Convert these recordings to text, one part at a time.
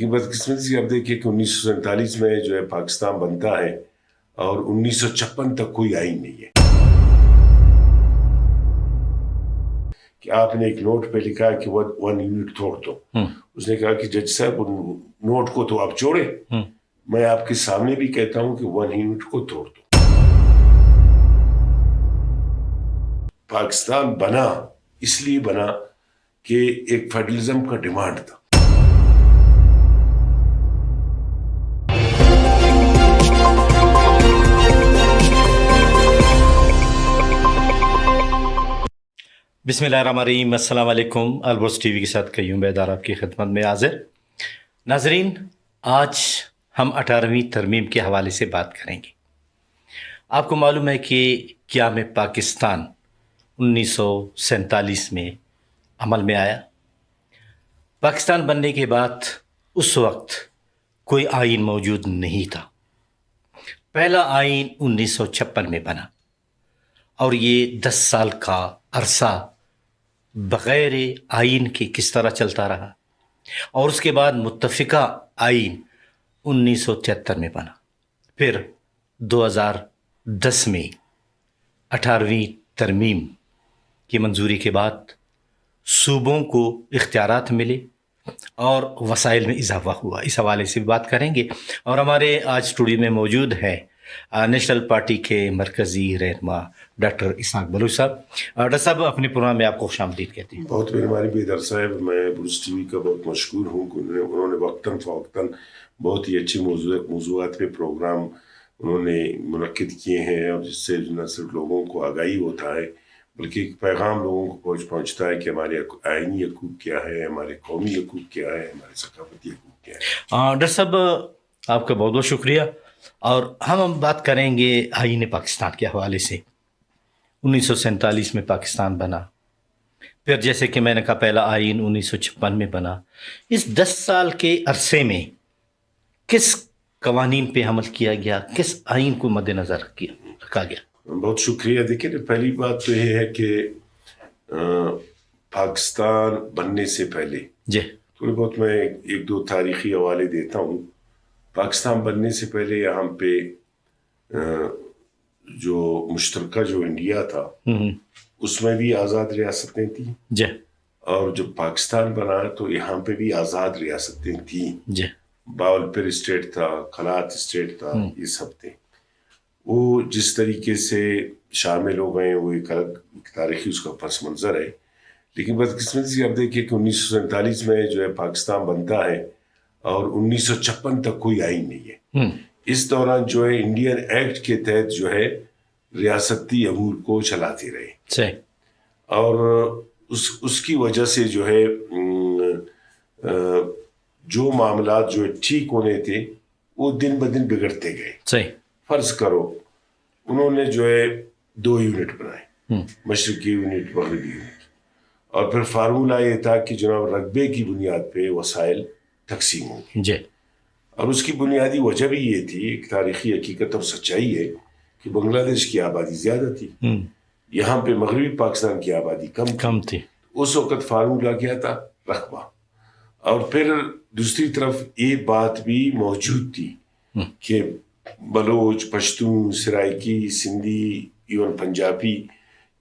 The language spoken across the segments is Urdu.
کہ بدقسمتی سے اب دیکھیے کہ 1947 میں جو ہے پاکستان بنتا ہے اور 1956 تک کوئی آئین نہیں ہے کہ آپ نے ایک نوٹ پہ لکھا کہ 1 یونٹ توڑ دو. اس نے کہا کہ جج صاحب ان نوٹ کو تو آپ چھوڑے، میں آپ کے سامنے بھی کہتا ہوں کہ 1 یونٹ کو توڑ دو. پاکستان بنا اس لیے بنا کہ ایک فیڈرلزم کا ڈیمانڈ تھا. بسم اللہ الرحمن الرحیم. السلام علیکم. البرز ٹی وی کے ساتھ قیوم بیدار آپ کی خدمت میں حاضر. ناظرین، آج ہم 18ویں ترمیم کے حوالے سے بات کریں گے. آپ کو معلوم ہے کہ قیام پاکستان 1947 میں عمل میں آیا. پاکستان بننے کے بعد اس وقت کوئی آئین موجود نہیں تھا. پہلا آئین 1956 میں بنا اور یہ 10 سال کا عرصہ بغیر آئین کے کس طرح چلتا رہا. اور اس کے بعد متفقہ آئین 1973 میں بنا. پھر 2010 میں 18ویں ترمیم کی منظوری کے بعد صوبوں کو اختیارات ملے اور وسائل میں اضافہ ہوا. اس حوالے سے بھی بات کریں گے. اور ہمارے آج اسٹوڈیو میں موجود ہیں نیشنل پارٹی کے مرکزی رہنما ڈاکٹر اسحاق بلوچ صاحب. ڈاکٹر صاحب، اپنے پروگرام میں آپ کو خوش آمدید کہتے ہیں. بہت مہربانی بیدار صاحب. میں برز ٹی وی کا بہت مشکور ہوں کہ انہوں نے وقتاً فوقتاً بہت ہی اچھے موضوعات پہ پروگرام انہوں نے منعقد کیے ہیں، اور جس سے نہ صرف لوگوں کو آگاہی ہوتا ہے بلکہ ایک پیغام لوگوں کو پہنچتا ہے کہ ہمارے آئینی حقوق کیا ہے، ہمارے قومی حقوق کیا ہے، ہمارے ثقافتی حقوق کیا ہے. ڈاکٹر صاحب، آپ کا بہت بہت شکریہ. اور ہم بات کریں گے آئین پاکستان کے حوالے سے. 1947 میں پاکستان بنا، پھر جیسے کہ میں نے کہا پہلا آئین 1956 میں بنا. اس 10 سال کے عرصے میں کس قوانین پہ عمل کیا گیا، کس آئین کو مد نظر رکھا گیا؟ بہت شکریہ. دیکھیں، پہلی بات تو یہ ہے کہ پاکستان بننے سے پہلے تھوڑی بہت میں 1-2 تاریخی حوالے دیتا ہوں. پاکستان بننے سے پہلے یہاں پہ جو مشترکہ جو انڈیا تھا اس میں بھی آزاد ریاستیں تھیں، اور جب پاکستان بنا تو یہاں پہ بھی آزاد ریاستیں تھیں. باولپور اسٹیٹ تھا، کھلات اسٹیٹ تھا، یہ سب تھے. وہ جس طریقے سے شامل ہو گئے وہ ایک الگ تاریخی اس کا پس منظر ہے. لیکن بدقسمتی سے اب دیکھیے کہ 1947 میں جو ہے پاکستان بنتا ہے اور 1956 تک کوئی آئین نہیں ہے. اس دوران جو ہے انڈین ایکٹ کے تحت جو ہے ریاستی امور کو چلاتے رہے، اور اس کی وجہ سے جو ہے جو معاملات جو ٹھیک ہونے تھے وہ دن بدن بگڑتے گئے. فرض کرو انہوں نے جو ہے 2 یونٹ بنائے، مشرقی یونٹ، مغربی یونٹ، اور پھر فارمولہ یہ تھا کہ جناب رقبے کی بنیاد پہ وسائل تقسیم ہوں گے. اور اس کی بنیادی وجہ بھی یہ تھی، ایک تاریخی حقیقت اور سچائی ہے کہ بنگلہ دیش کی آبادی زیادہ تھی، یہاں پہ مغربی پاکستان کی آبادی کم تھی. اس وقت فارمولہ کیا تھا؟ رقبہ. اور پھر دوسری طرف یہ بات بھی موجود تھی کہ بلوچ، پشتون، سرائکی، سندھی، ایون پنجابی،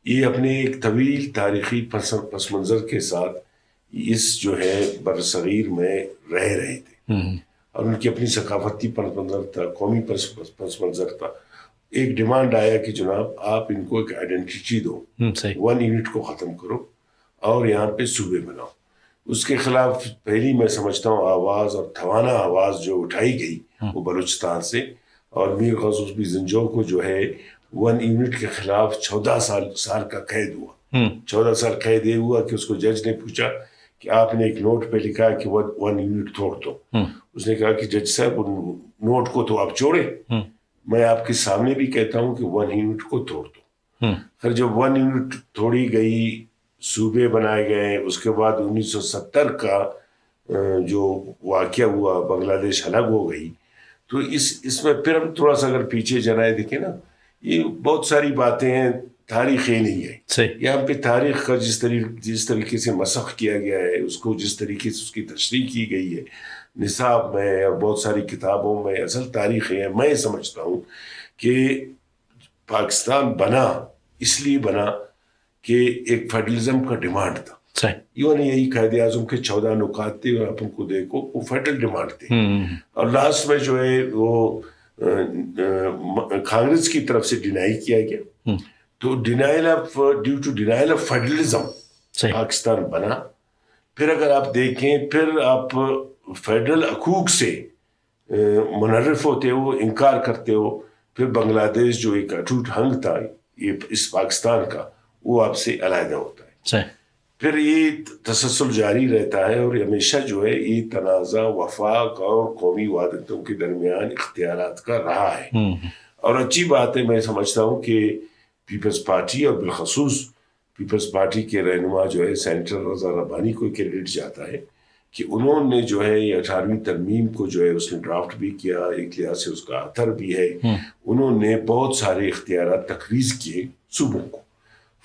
یہ اپنے ایک طویل تاریخی پس منظر کے ساتھ اس جو ہے برصغیر میں رہ رہے تھے، اور ان کی اپنی ثقافتی پس منظر تھا، قومی پس منظر تھا. ایک ڈیمانڈ آیا کہ جناب آپ ان کو ایک آئیڈینٹیٹی دو، 1 یونٹ کو ختم کرو اور یہاں پہ صوبے بناؤ. اس کے خلاف پہلی میں سمجھتا ہوں آواز اور توانا آواز جو اٹھائی گئی وہ بلوچستان سے، اور میر غوث الدین زنجو کو جو ہے 1 یونٹ کے خلاف 14 سال کا قید ہوا. 14 سال قید یہ ہوا کہ اس کو جج نے پوچھا کہ آپ نے ایک نوٹ پہ لکھا کہ 1 یونٹ توڑ دو. اس نے کہا کہ جج صاحب ان نوٹ کو تو آپ چھوڑے، میں آپ کے سامنے بھی کہتا ہوں کہ 1 یونٹ کو توڑ دو. پھر جب 1 یونٹ توڑی گئی، صوبے بنائے گئے. اس کے بعد 1970 کا جو واقعہ ہوا، بنگلہ دیش الگ ہو گئی. تو اس میں پھر ہم تھوڑا سا اگر پیچھے جنائے دیکھیں نا، یہ بہت ساری باتیں ہیں، تاریخ یہ نہیں ہے. یہاں پہ تاریخ کا جس طریقے سے مسخ کیا گیا ہے، اس کو جس طریقے سے اس کی تشریح کی گئی ہے، نصاب میں اور بہت ساری کتابوں میں اصل تاریخ ہے. میں سمجھتا ہوں کہ پاکستان بنا اس لیے بنا کہ ایک فیڈرلزم کا ڈیمانڈ تھا. ایون یہی قائد اعظم کے 14 نکات تھے اور آپ ان کو دیکھو وہ فیڈرل ڈیمانڈ تھے. اور لاسٹ میں جو ہے وہ کانگریس کی طرف سے ڈینائی کیا گیا. تو due to denial of federalism Pakistan بنا. پھر اگر آپ دیکھیں پھر آپ فیڈرل حقوق سے منحرف ہوتے ہو, انکار کرتے ہو, پھر بنگلہ دیش جو ایک اٹوٹ ہنگ تھا یہ اس پاکستان کا وہ آپ سے علیحدہ ہوتا ہے. پھر یہ تسلسل جاری رہتا ہے اور ہمیشہ جو ہے یہ تنازع وفاق اور قومی وحدتوں کے درمیان اختیارات کا رہا ہے. اور اچھی بات ہے, میں سمجھتا ہوں کہ پیپلز پارٹی اور بالخصوص پیپلز پارٹی کے رہنما جو ہے سینیٹر رضا ربانی کو کریڈٹ جاتا ہے کہ انہوں نے جو ہے یہ 18ویں ترمیم کو جو ہے اس نے ڈرافٹ بھی کیا, ایک لحاظ سے اس کا اثر بھی ہے. انہوں نے بہت سارے اختیارات تفویض کیے صوبوں کو.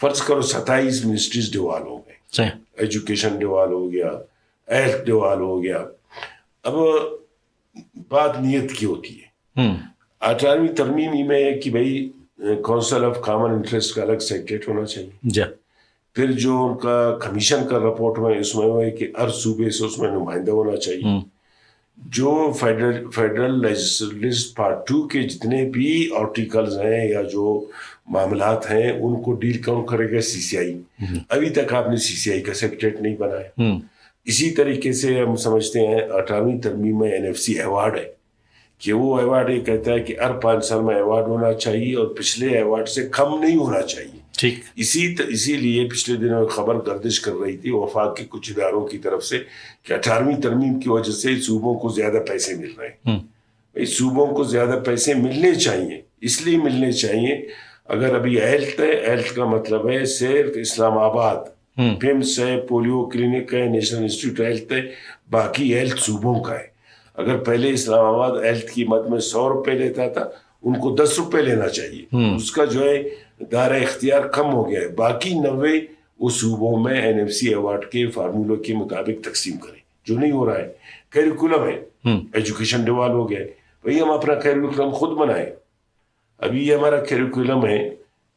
فرض کرو 27 منسٹریز ڈیوال ہو گئے, ایجوکیشن ڈیوال ہو گیا, ہیلتھ ڈیوال ہو گیا. اب بات نیت کی ہوتی ہے. 18ویں ترمیم میں ہے کہ بھائی کونسل آف کامن انٹرسٹ کا الگ سیکریٹریٹ ہونا چاہیے. پھر جو ان کا کمیشن کا رپورٹ میں اس میں ہے کہ ہر صوبے سے اس میں نمائندہ ہونا چاہیے. جو فیڈرل لیجسلیٹر پارٹ 2 کے جتنے بھی آرٹیکلز ہیں یا جو معاملات ہیں ان کو ڈیل کون کرے گا CCI. ابھی تک آپ نے CCI کا سیکریٹریٹ نہیں بنایا. اسی طریقے سے ہم سمجھتے ہیں 18ویں ترمیم میں NFC ایوارڈ ہے کہ وہ ایوارڈ یہ کہتا ہے کہ ہر 5 سال میں ایوارڈ ہونا چاہیے اور پچھلے ایوارڈ سے کم نہیں ہونا چاہیے. اسی لیے پچھلے دنوں میں خبر گردش کر رہی تھی وفاق کے کچھ اداروں کی طرف سے کہ 18ویں ترمیم کی وجہ سے صوبوں کو زیادہ پیسے مل رہے ہیں. صوبوں کو زیادہ پیسے ملنے چاہیے, اس لیے ملنے چاہیے. اگر ابھی ہیلتھ ہے, ہیلتھ کا مطلب ہے صرف اسلام آباد پیمس ہے, پولیو کلینک ہے, نیشنل انسٹیٹیوٹ ہیلتھ ہے, باقی ہیلتھ صوبوں کا ہے. اگر پہلے اسلام آباد ہیلتھ کی مد میں 100 روپے لیتا تھا, ان کو 10 روپے لینا چاہیے. اس کا جو ہے دائرہ اختیار کم ہو گیا ہے. باقی 90 اس صوبوں میں NFC ایوارڈ کے فارمولوں کے مطابق تقسیم کریں, جو نہیں ہو رہا ہے. کیریکولم ہے, ایجوکیشن ڈیوال ہو گیا ہے. بھئی ہم اپنا کیریکولم خود بنائیں. ابھی یہ ہمارا کیریکولم ہے,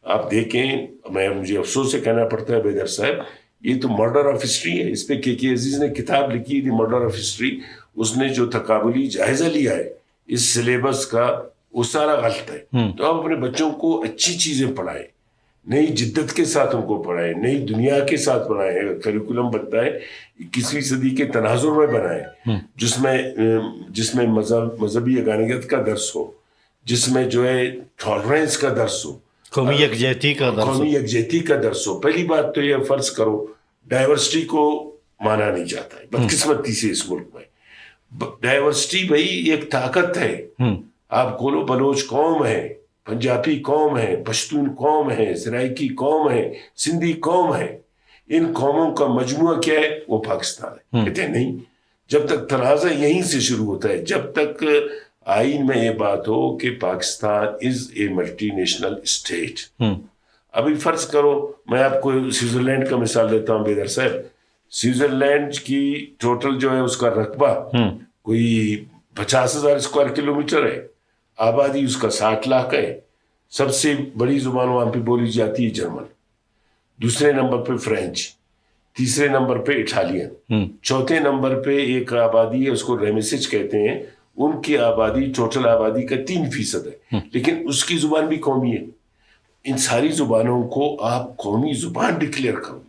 آپ دیکھیں, مجھے افسوس سے کہنا پڑتا ہے بیدر صاحب, یہ تو مرڈر آف ہسٹری ہے. اس پہ KK عزیز نے کتاب لکھی دی مرڈر آف ہسٹری. اس نے جو تقابلی جائزہ لیا ہے اس سلیبس کا وہ سارا غلط ہے. تو آپ اپنے بچوں کو اچھی چیزیں پڑھائیں, نئی جدت کے ساتھ ان کو پڑھائیں, نئی دنیا کے ساتھ پڑھائیں. اگر کریکولم بنتا ہے 21ویں صدی کے تناظر میں بنائیں جس میں مذہبی یگانیت کا درس ہو, جس میں جو ہے ٹالرنس کا درس ہو, قومی یکجہتی کا درس ہو. پہلی بات تو یہ فرض کرو ڈائیورسٹی کو مانا نہیں جاتا ہے بدقسمتی سے اس ملک میں. ڈائیورسٹی بھائی ایک طاقت ہے. آپ گولو بلوچ قوم ہے, پنجابی قوم ہے, پشتون قوم ہے, سرائکی قوم ہے, سندھی قوم ہے. ان قوموں کا مجموعہ کیا ہے؟ وہ پاکستان ہے. کہتے ہیں نہیں, جب تک تنازع یہیں سے شروع ہوتا ہے, جب تک آئین میں یہ بات ہو کہ پاکستان از اے ملٹی نیشنل اسٹیٹ. ابھی فرض کرو میں آپ کو سوئٹزرلینڈ کا مثال دیتا ہوں بیدر صاحب. سوئٹزرلینڈ کی ٹوٹل جو ہے اس کا رقبہ کوئی 50,000 اسکوائر کلومیٹر ہے, آبادی اس کا 60 لاکھ ہے. سب سے بڑی زبان وہاں پہ بولی جاتی ہے جرمن, دوسرے نمبر پہ فرینچ, تیسرے نمبر پہ اٹالین, چوتھے نمبر پہ ایک آبادی ہے اس کو ریمیسج کہتے ہیں. ان کی آبادی ٹوٹل آبادی کا 3% ہے, لیکن اس کی زبان بھی قومی ہے. ان ساری زبانوں کو آپ قومی زبان ڈکلیئر کرو.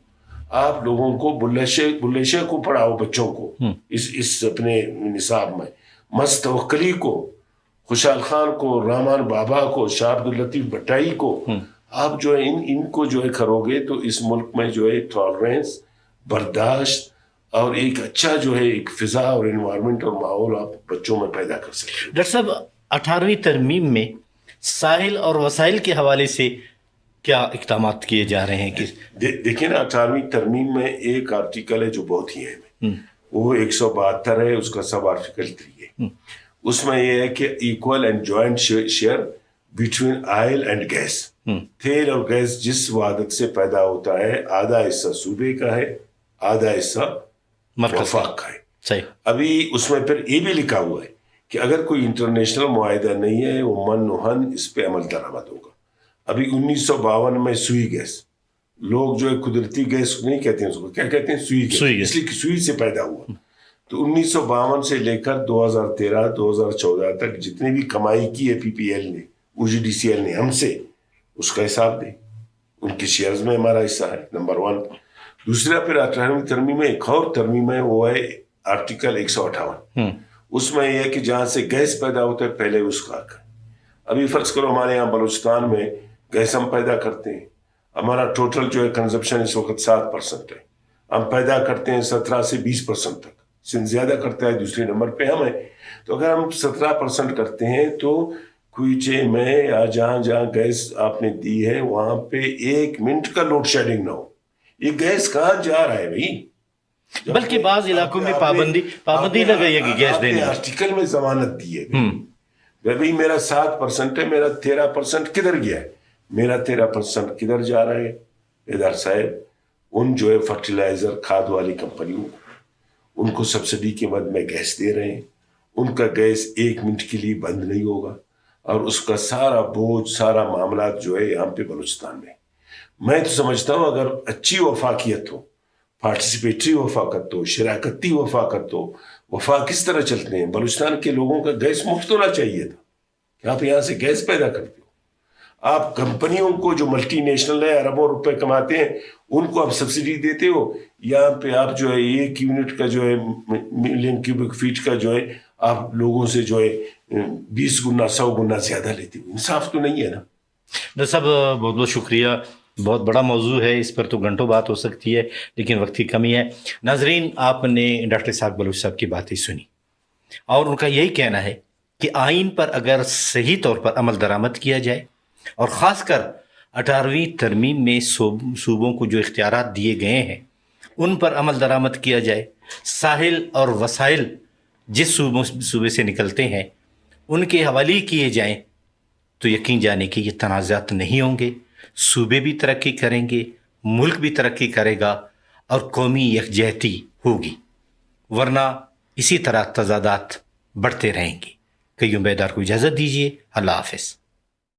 آپ لوگوں کو بلے کو پڑھاؤ, بچوں کو اس اپنے نصاب میں, مستوکلی کو, خوشحال خان کو, رامان بابا کو, شاہ عبداللطیف بھٹائی کو, آپ جو ہے ان کو جو ہے کرو گے تو اس ملک میں جو ہے ٹالرنس, برداشت اور ایک اچھا جو ہے ایک فضا اور انوائرمنٹ اور ماحول آپ بچوں میں پیدا کر سکتے ہیں. ڈاکٹر صاحب 18ویں ترمیم میں ساحل اور وسائل کے حوالے سے کیا اقدامات کیے جا رہے ہیں؟ دیکھیں نا 18ویں ترمیم میں ایک آرٹیکل ہے جو بہت ہی اہم ہے, وہ 172 ہے, اس کا سب آرٹیکل 3 ہے. اس میں یہ ہے کہ equal and joint share between oil and gas. تیل اور گیس جس وحدت سے پیدا ہوتا ہے, آدھا حصہ صوبے کا ہے, آدھا حصہ وفاق کا ہے. صحیح. ابھی اس میں پھر یہ بھی لکھا ہوا ہے کہ اگر کوئی انٹرنیشنل معاہدہ نہیں ہے وہ من وہن اس پہ عمل درآمد ہوگا. ابھی 1952 میں سوئی گیس، لوگ جو ہے قدرتی گیس نہیں کہتے ہیں اس کو، کیا کہتے ہیں؟ سوئی گیس، اس لیے کہ سوئی سے پیدا ہوا. تو 1952 سے لے کر 2013-2014 تک جتنی بھی کمائی کی ہے پی پی ایل نے، او جی ڈی سی ایل نے ہم سے، اس کا حساب دیں. ان کے شیئرز میں ہمارا حصہ ہے، نمبر 1. دوسرا پھر 18ویں ترمیم میں ایک اور ترمیم ہے، وہ ہے آرٹیکل 158. اس میں یہ ہے کہ جہاں سے گیس پیدا ہوتا ہے پہلے اس کا حق ہے. ابھی فرض کرو ہمارے یہاں بلوچستان میں گیس ہم پیدا کرتے ہیں، ہمارا ٹوٹل جو ہے کنزمپشن اس وقت 7% ہے. ہم پیدا کرتے ہیں 17 سے 20% تک. سندھ زیادہ کرتا ہے، دوسرے نمبر پہ ہم ہیں. تو اگر ہم 17% کرتے ہیں تو کوئچے میں یا جہاں جہاں گیس آپ نے دی ہے وہاں پہ 1 منٹ کا لوڈ شیڈنگ نہ ہو. یہ گیس کہاں جا رہا ہے بھائی؟ بلکہ بعض علاقوں میں پابندی لگائی ہے کہ گیس دینے. آرٹیکل میں ضمانت دی ہے بھائی میرا 7% ہے، میرا 13% کدھر گیا ہے؟ میرا 13% کدھر جا رہا ہے؟ ادھر صاحب ان جو ہے فرٹیلائزر کھاد والی کمپنیوں ان کو سبسڈی کے مد میں گیس دے رہے ہیں. ان کا گیس 1 منٹ کے لیے بند نہیں ہوگا اور اس کا سارا بوجھ، سارا معاملات جو ہے یہاں پہ بلوچستان میں تو سمجھتا ہوں اگر اچھی وفاقیت ہو، پارٹیسپیٹری وفاقت ہو، شراکتی وفاقت ہو. وفاق کس طرح چلتے ہیں؟ بلوچستان کے لوگوں کا گیس مفت ہونا چاہیے تھا کہ آپ یہاں سے گیس پیدا کرتے ہو. آپ کمپنیوں کو جو ملٹی نیشنل ہے اربوں روپے کماتے ہیں ان کو آپ سبسڈی دیتے ہو. یہاں پہ آپ جو ہے 1 یونٹ کا جو ہے ملین کیوبک فیٹ کا جو ہے آپ لوگوں سے جو ہے 20 گنا 100 گنا زیادہ لیتے ہو. انصاف تو نہیں ہے نا. ڈاکٹر صاحب بہت بہت شکریہ. بہت بڑا موضوع ہے، اس پر تو گھنٹوں بات ہو سکتی ہے لیکن وقت کی کمی ہے. ناظرین، آپ نے ڈاکٹر اسحاق بلوچ صاحب کی باتیں سنی اور ان کا یہی کہنا ہے کہ آئین پر اگر صحیح طور پر عمل درآمد کیا جائے اور خاص کر 18ویں ترمیم میں صوبوں کو جو اختیارات دیے گئے ہیں ان پر عمل درآمد کیا جائے، ساحل اور وسائل جس صوبے سے نکلتے ہیں ان کے حوالے کیے جائیں تو یقین جانے کہ یہ تنازعات نہیں ہوں گے. صوبے بھی ترقی کریں گے، ملک بھی ترقی کرے گا اور قومی یکجہتی ہوگی. ورنہ اسی طرح تضادات بڑھتے رہیں گے. قیوم بیدار کو اجازت دیجیے. اللہ حافظ.